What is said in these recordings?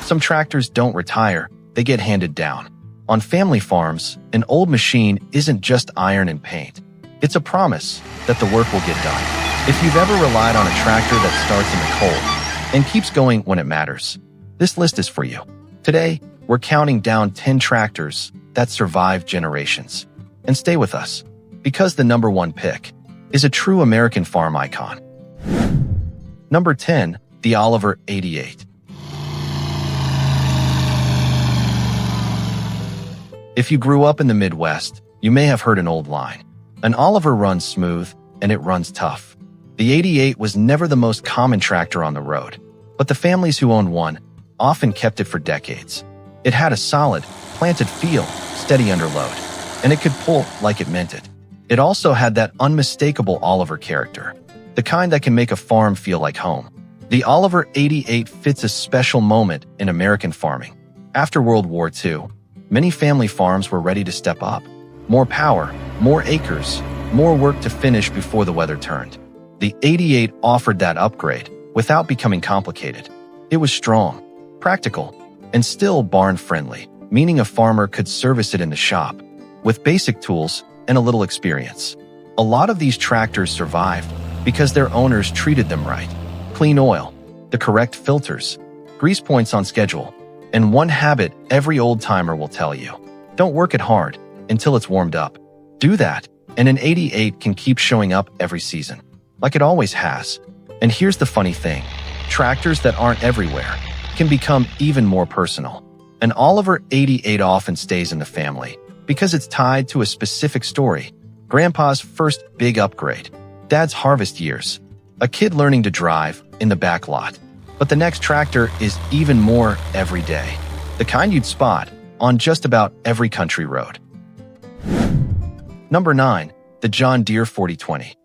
Some tractors don't retire, they get handed down. On family farms, an old machine isn't just iron and paint. It's a promise that the work will get done. If you've ever relied on a tractor that starts in the cold and keeps going when it matters, this list is for you. Today, we're counting down 10 tractors that survived generations. And stay with us, because the number one pick is a true American farm icon. Number 10, the Oliver 88. If you grew up in the Midwest, you may have heard an old line. An Oliver runs smooth, and it runs tough. The 88 was never the most common tractor on the road, but the families who owned one often kept it for decades. It had a solid, planted feel, steady under load, and it could pull like it meant it. It also had that unmistakable Oliver character, the kind that can make a farm feel like home. The Oliver 88 fits a special moment in American farming. After World War II, many family farms were ready to step up. More power, more acres, more work to finish before the weather turned. The 88 offered that upgrade without becoming complicated. It was strong, practical, and still barn-friendly, meaning a farmer could service it in the shop with basic tools and a little experience. A lot of these tractors survived because their owners treated them right. Clean oil, the correct filters, grease points on schedule, and one habit every old-timer will tell you: don't work it hard until it's warmed up. Do that, and an 88 can keep showing up every season, like it always has. And here's the funny thing: tractors that aren't everywhere can become even more personal. An Oliver 88 often stays in the family because it's tied to a specific story. Grandpa's first big upgrade, Dad's harvest years, a kid learning to drive in the back lot. But the next tractor is even more everyday, the kind you'd spot on just about every country road. Number 9, the John Deere 4020.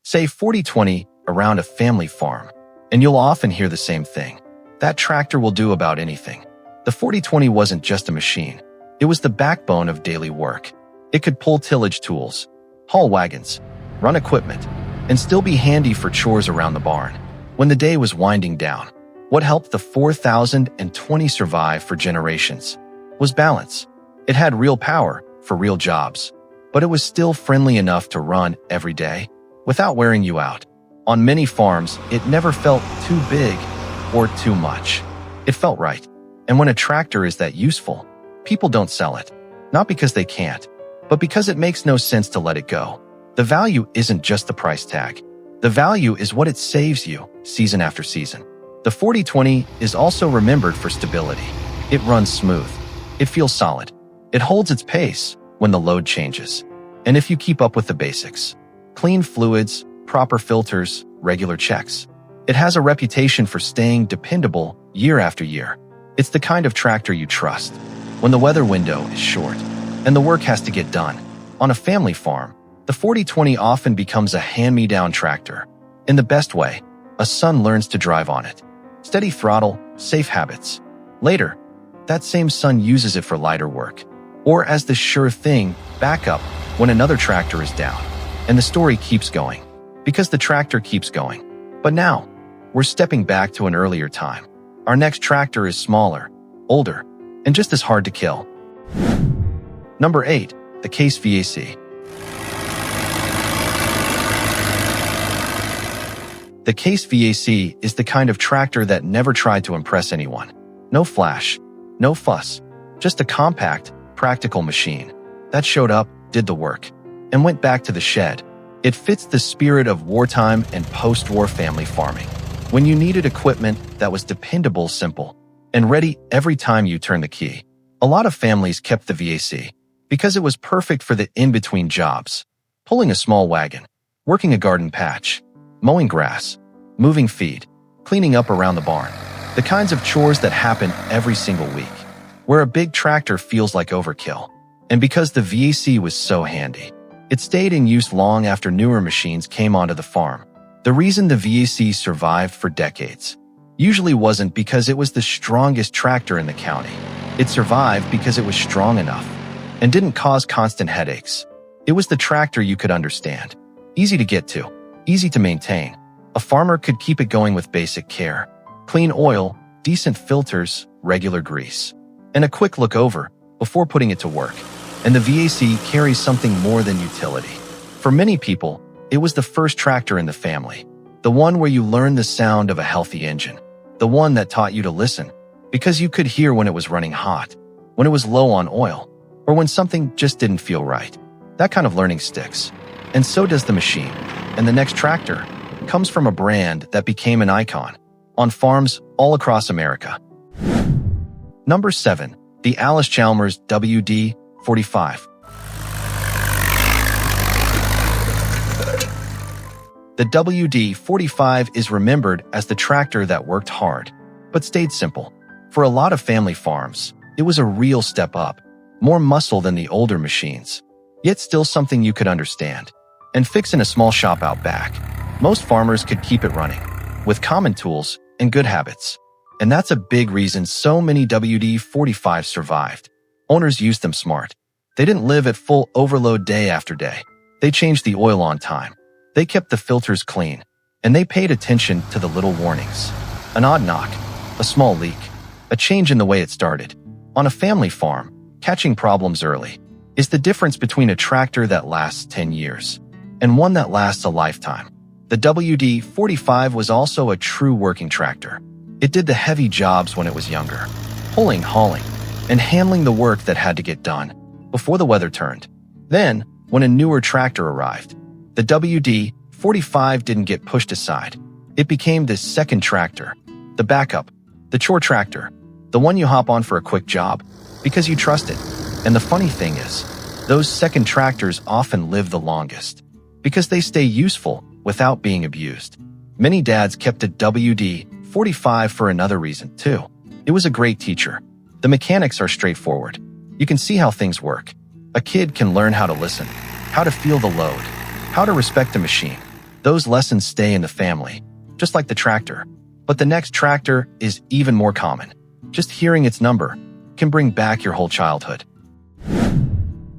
Say 4020 around a family farm, and you'll often hear the same thing: that tractor will do about anything. The 4020 wasn't just a machine. It was the backbone of daily work. It could pull tillage tools, haul wagons, run equipment, and still be handy for chores around the barn. When the day was winding down, what helped the 4020 survive for generations was balance. It had real power for real jobs, but it was still friendly enough to run every day without wearing you out. On many farms, it never felt too big or too much. It felt right. And when a tractor is that useful, people don't sell it. Not because they can't, but because it makes no sense to let it go. The value isn't just the price tag. The value is what it saves you season after season. The 4020 is also remembered for stability. It runs smooth. It feels solid. It holds its pace when the load changes. And if you keep up with the basics, clean fluids, proper filters, regular checks, it has a reputation for staying dependable year after year. It's the kind of tractor you trust when the weather window is short and the work has to get done. On a family farm, the 4020 often becomes a hand-me-down tractor. In the best way, a son learns to drive on it. Steady throttle, safe habits. Later, that same son uses it for lighter work, or as the sure thing backup when another tractor is down. And the story keeps going, because the tractor keeps going. But now, we're stepping back to an earlier time. Our next tractor is smaller, older, and just as hard to kill. Number 8, the Case VAC. The Case VAC is the kind of tractor that never tried to impress anyone. No flash, no fuss, just a compact, practical machine that showed up, did the work, and went back to the shed. It fits the spirit of wartime and post-war family farming. When you needed equipment that was dependable, simple, and ready every time you turned the key. A lot of families kept the VAC because it was perfect for the in-between jobs: pulling a small wagon, working a garden patch, mowing grass, moving feed, cleaning up around the barn. The kinds of chores that happen every single week, where a big tractor feels like overkill. And because the VAC was so handy, it stayed in use long after newer machines came onto the farm. The reason the VAC survived for decades usually wasn't because it was the strongest tractor in the county. It survived because it was strong enough and didn't cause constant headaches. It was the tractor you could understand, easy to get to, easy to maintain, A farmer could keep it going with basic care. Clean oil, decent filters, regular grease, and a quick look over before putting it to work. And the VAC carries something more than utility. For many people, it was the first tractor in the family. The one where you learned the sound of a healthy engine. The one that taught you to listen, because you could hear when it was running hot, when it was low on oil, or when something just didn't feel right. That kind of learning sticks. And so does the machine. And the next tractor comes from a brand that became an icon on farms all across America. Number 7. The Allis-Chalmers WD-45. The WD-45 is remembered as the tractor that worked hard, but stayed simple. For a lot of family farms, it was a real step up, more muscle than the older machines, yet still something you could understand and fix in a small shop out back. Most farmers could keep it running, with common tools and good habits. And that's a big reason so many WD-45s survived. Owners used them smart. They didn't live at full overload day after day. They changed the oil on time. They kept the filters clean, and they paid attention to the little warnings. An odd knock, a small leak, a change in the way it started. On a family farm, catching problems early is the difference between a tractor that lasts 10 years and one that lasts a lifetime. The WD-45 was also a true working tractor. It did the heavy jobs when it was younger, pulling, hauling, and handling the work that had to get done before the weather turned. Then, when a newer tractor arrived, the WD-45 didn't get pushed aside. It became this second tractor, the backup, the chore tractor, the one you hop on for a quick job because you trust it. And the funny thing is, those second tractors often live the longest because they stay useful without being abused. Many dads kept a WD-45 for another reason, too. It was a great teacher. The mechanics are straightforward. You can see how things work. A kid can learn how to listen, how to feel the load, how to respect the machine. Those lessons stay in the family, just like the tractor. But the next tractor is even more common. Just hearing its number can bring back your whole childhood.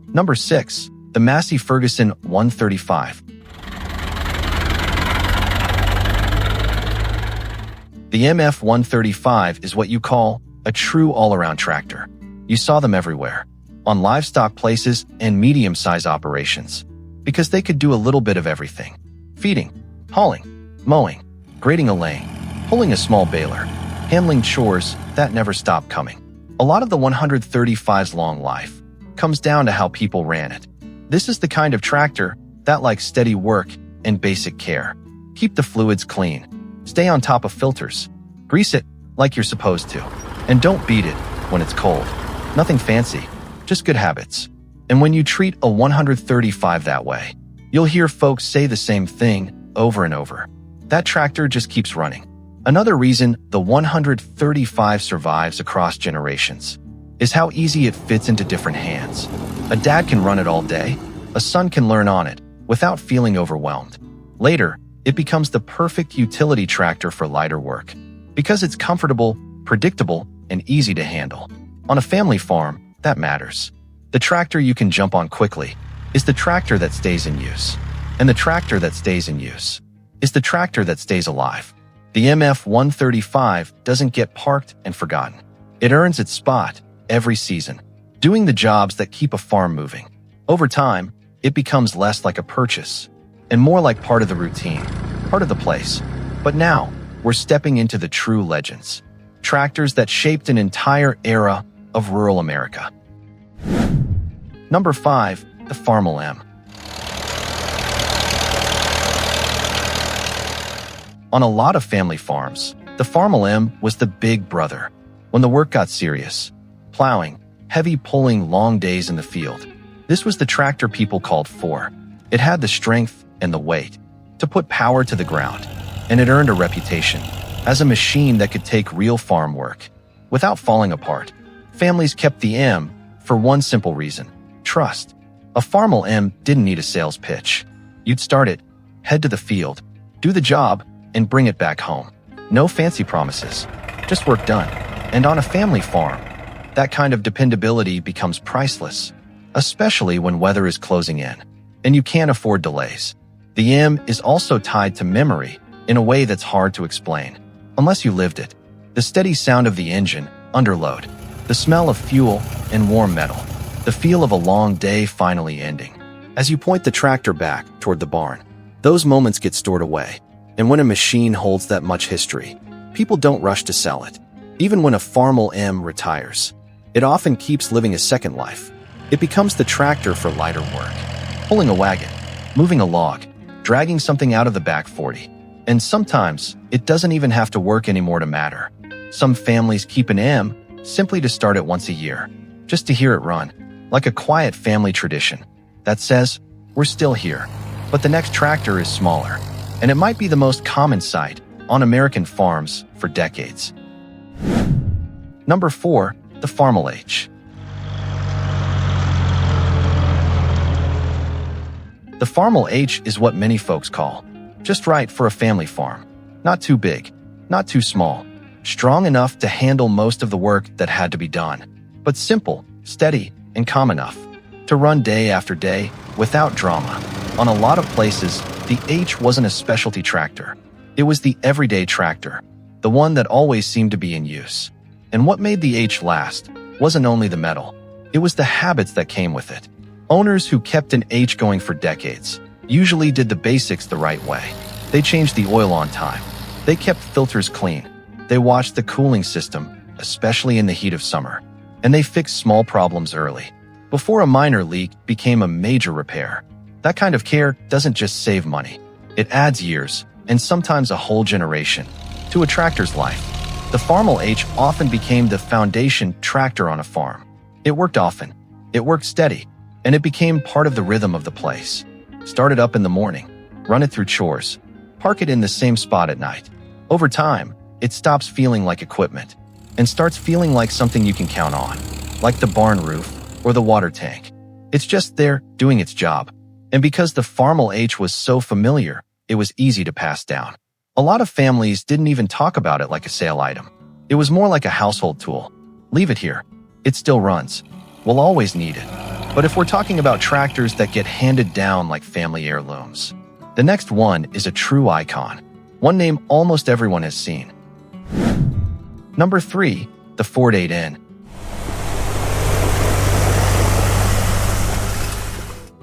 Number 6. The Massey Ferguson 135. The MF-135 is what you call a true all-around tractor. You saw them everywhere, on livestock places and medium-sized operations, because they could do a little bit of everything. Feeding, hauling, mowing, grading a lane, pulling a small baler, handling chores that never stopped coming. A lot of the 135's long life comes down to how people ran it. This is the kind of tractor that likes steady work and basic care. Keep the fluids clean. Stay on top of filters. Grease it like you're supposed to. And don't beat it when it's cold. Nothing fancy, just good habits. And when you treat a 135 that way, you'll hear folks say the same thing over and over. That tractor just keeps running. Another reason the 135 survives across generations is how easy it fits into different hands. A dad can run it all day. A son can learn on it without feeling overwhelmed. Later, it becomes the perfect utility tractor for lighter work because it's comfortable, predictable, and easy to handle. On a family farm, that matters. The tractor you can jump on quickly is the tractor that stays in use. And the tractor that stays in use is the tractor that stays alive. The MF-135 doesn't get parked and forgotten. It earns its spot every season, doing the jobs that keep a farm moving. Over time, it becomes less like a purchase and more like part of the routine, part of the place. But now, we're stepping into the true legends, tractors that shaped an entire era of rural America. Number 5. The Farmall M. On a lot of family farms, the Farmall M was the big brother. When the work got serious, plowing, heavy pulling, long days in the field, this was the tractor people called for. It had the strength and the weight to put power to the ground, and it earned a reputation as a machine that could take real farm work without falling apart. Families kept the M for one simple reason: trust. A Farmall M didn't need a sales pitch. You'd start it, head to the field, do the job, and bring it back home. No fancy promises, just work done. And on a family farm, that kind of dependability becomes priceless, especially when weather is closing in and you can't afford delays. The M is also tied to memory in a way that's hard to explain, unless you lived it. The steady sound of the engine, under load, the smell of fuel and warm metal, the feel of a long day finally ending. As you point the tractor back toward the barn, those moments get stored away. And when a machine holds that much history, people don't rush to sell it. Even when a Farmall M retires, it often keeps living a second life. It becomes the tractor for lighter work, pulling a wagon, moving a log, dragging something out of the back 40. And sometimes, it doesn't even have to work anymore to matter. Some families keep an M simply to start it once a year, just to hear it run, like a quiet family tradition that says, we're still here, but the next tractor is smaller, and it might be the most common sight on American farms for decades. Number 4, the Farmall H. The Farmall H is what many folks call just right for a family farm. Not too big, not too small, strong enough to handle most of the work that had to be done, but simple, steady, and calm enough to run day after day without drama. On a lot of places, the H wasn't a specialty tractor. It was the everyday tractor, the one that always seemed to be in use. And what made the H last wasn't only the metal, it was the habits that came with it. Owners who kept an H going for decades usually did the basics the right way. They changed the oil on time. They kept filters clean. They watched the cooling system, especially in the heat of summer. And they fixed small problems early, before a minor leak became a major repair. That kind of care doesn't just save money. It adds years, and sometimes a whole generation, to a tractor's life. The Farmall H often became the foundation tractor on a farm. It worked often. It worked steady. And it became part of the rhythm of the place. Start it up in the morning, run it through chores, park it in the same spot at night. Over time, it stops feeling like equipment and starts feeling like something you can count on, like the barn roof or the water tank. It's just there doing its job. And because the Farmall H was so familiar, it was easy to pass down. A lot of families didn't even talk about it like a sale item. It was more like a household tool. Leave it here. It still runs. We'll always need it. But if we're talking about tractors that get handed down like family heirlooms, the next one is a true icon, one name almost everyone has seen. Number 3, the Ford 8N.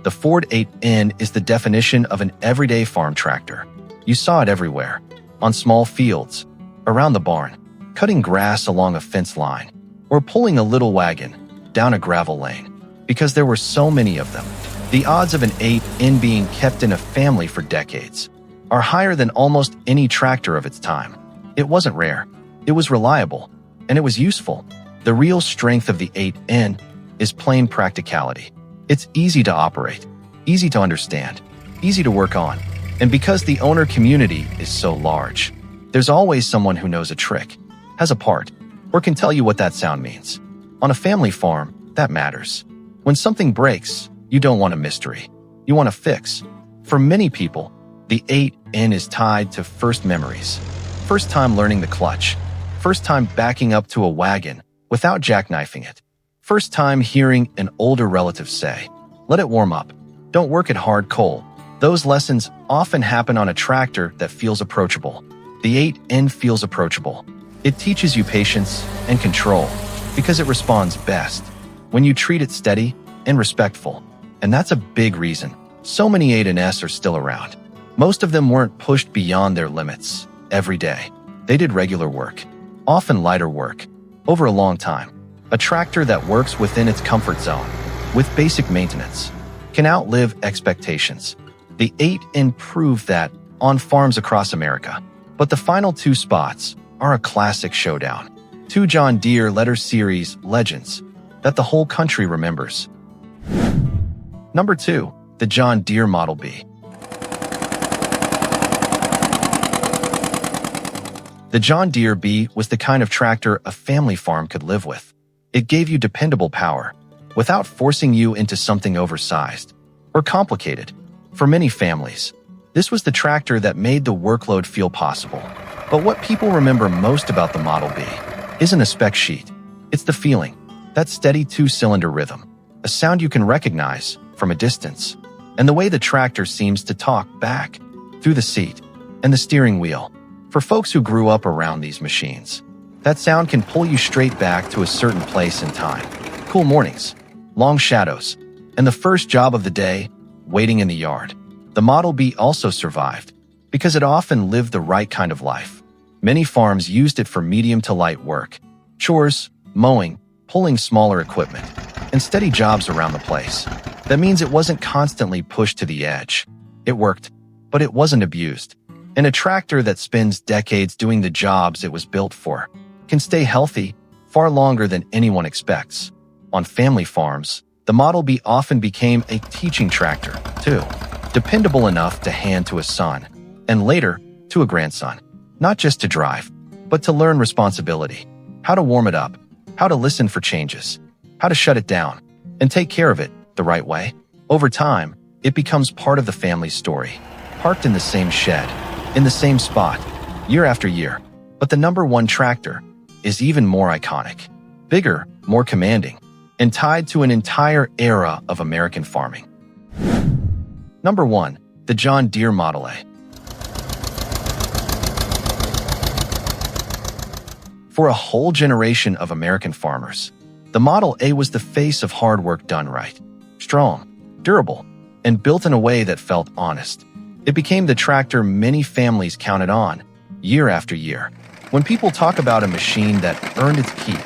The Ford 8N is the definition of an everyday farm tractor. You saw it everywhere, on small fields, around the barn, cutting grass along a fence line, or pulling a little wagon down a gravel lane. Because there were so many of them, the odds of an 8N being kept in a family for decades are higher than almost any tractor of its time. It wasn't rare, it was reliable, and it was useful. The real strength of the 8N is plain practicality. It's easy to operate, easy to understand, easy to work on, and because the owner community is so large, there's always someone who knows a trick, has a part, or can tell you what that sound means. On a family farm, that matters. When something breaks, you don't want a mystery. You want a fix. For many people, the 8N is tied to first memories. First time learning the clutch. First time backing up to a wagon without jackknifing it. First time hearing an older relative say, let it warm up. Don't work it hard coal. Those lessons often happen on a tractor that feels approachable. The 8N feels approachable. It teaches you patience and control because it responds best when you treat it steady and respectful. And that's a big reason so many 8Ns are still around. Most of them weren't pushed beyond their limits every day. They did regular work, often lighter work, over a long time. A tractor that works within its comfort zone, with basic maintenance, can outlive expectations. The 8N proved that on farms across America. But the final 2 spots are a classic showdown. 2 John Deere Letter Series legends that the whole country remembers. Number 2, the John Deere Model B. The John Deere B was the kind of tractor a family farm could live with. It gave you dependable power, without forcing you into something oversized or complicated. For many families, this was the tractor that made the workload feel possible. But what people remember most about the Model B isn't a spec sheet. It's the feeling, that steady 2-cylinder rhythm, a sound you can recognize from a distance, and the way the tractor seems to talk back through the seat. and the steering wheel. For folks who grew up around these machines, that sound can pull you straight back to a certain place in time. Cool mornings, long shadows, and the first job of the day, waiting in the yard. The Model B also survived because it often lived the right kind of life. Many farms used it for medium to light work, chores, mowing, pulling smaller equipment, and steady jobs around the place. That means it wasn't constantly pushed to the edge. It worked, but it wasn't abused. And a tractor that spends decades doing the jobs it was built for can stay healthy far longer than anyone expects. On family farms, the Model B often became a teaching tractor, too, dependable enough to hand to a son, and later to a grandson. Not just to drive, but to learn responsibility, how to warm it up, how to listen for changes, how to shut it down, and take care of it the right way. Over time, it becomes part of the family's story, parked in the same shed, in the same spot, year after year. But the number one tractor is even more iconic, bigger, more commanding, and tied to an entire era of American farming. Number 1. The John Deere Model A. For a whole generation of American farmers, the Model A was the face of hard work done right. Strong, durable, and built in a way that felt honest. It became the tractor many families counted on, year after year. When people talk about a machine that earned its keep,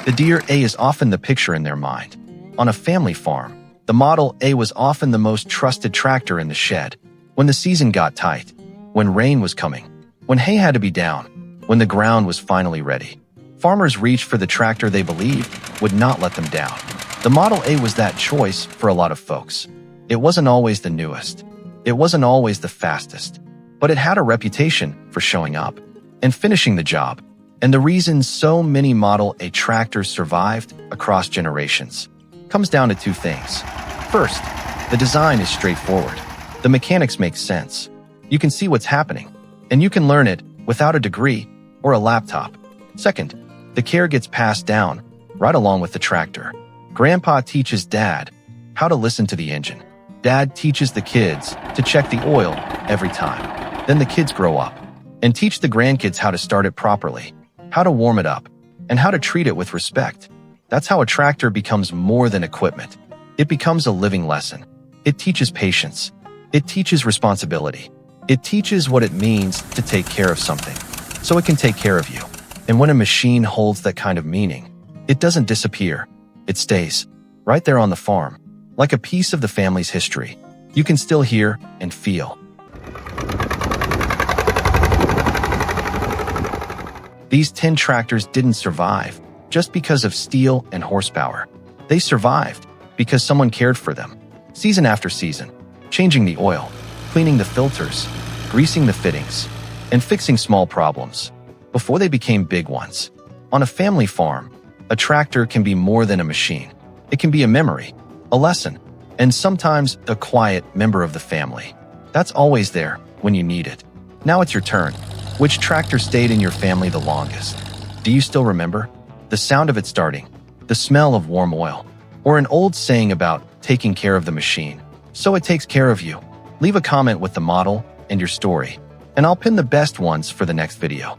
the Deere A is often the picture in their mind. On a family farm, the Model A was often the most trusted tractor in the shed. When the season got tight, when rain was coming, when hay had to be down, when the ground was finally ready, farmers reached for the tractor they believed would not let them down. The Model A was that choice for a lot of folks. It wasn't always the newest. It wasn't always the fastest. But it had a reputation for showing up and finishing the job. And the reason so many Model A tractors survived across generations comes down to two things. First, the design is straightforward. The mechanics make sense. You can see what's happening, and you can learn it without a degree or a laptop. Second, the care gets passed down right along with the tractor. Grandpa teaches Dad how to listen to the engine. Dad teaches the kids to check the oil every time. Then the kids grow up and teach the grandkids how to start it properly, how to warm it up, and how to treat it with respect. That's how a tractor becomes more than equipment. It becomes a living lesson. It teaches patience. It teaches responsibility. It teaches what it means to take care of something, so it can take care of you. And when a machine holds that kind of meaning, it doesn't disappear. It stays right there on the farm, like a piece of the family's history. You can still hear and feel. These 10 tractors didn't survive just because of steel and horsepower. They survived because someone cared for them, season after season, changing the oil, cleaning the filters, greasing the fittings, and fixing small problems before they became big ones. On a family farm, a tractor can be more than a machine. It can be a memory, a lesson, and sometimes a quiet member of the family that's always there when you need it. Now it's your turn. Which tractor stayed in your family the longest? Do you still remember? The sound of it starting, the smell of warm oil, or an old saying about taking care of the machine so it takes care of you? Leave a comment with the model and your story, and I'll pin the best ones for the next video.